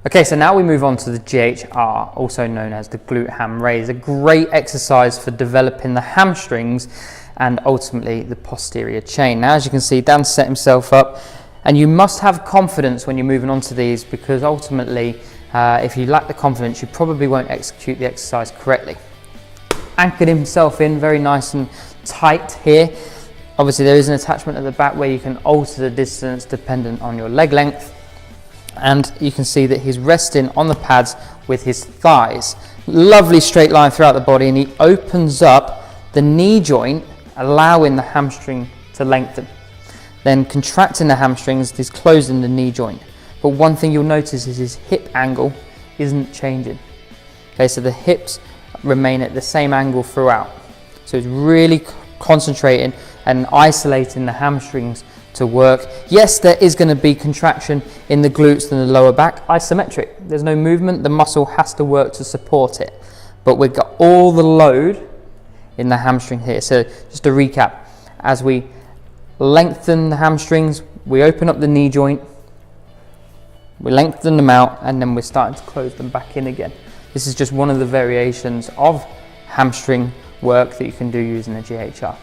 Okay, so now we move on to the GHR, also known as the Glute Ham Raise, a great exercise for developing the hamstrings and ultimately the posterior chain. Now, as you can see, Dan's set himself up, and you must have confidence when you're moving on to these, because ultimately, if you lack the confidence, you probably won't execute the exercise correctly. Anchored himself in very nice and tight here. Obviously, there is an attachment at the back where you can alter the distance dependent on your leg length. And you can see that he's resting on the pads with his thighs. Lovely straight line throughout the body, and he opens up the knee joint, allowing the hamstring to lengthen. Then contracting the hamstrings, he's closing the knee joint. But one thing you'll notice is his hip angle isn't changing. Okay, so the hips remain at the same angle throughout. So it's really concentrating and isolating the hamstrings to work. Yes, there is going to be contraction in the glutes and the lower back, isometric. There's no movement, the muscle has to work to support it. But we've got all the load in the hamstring here. So just to recap, as we lengthen the hamstrings, we open up the knee joint, we lengthen them out, and then we're starting to close them back in again. This is just one of the variations of hamstring work that you can do using the GHR.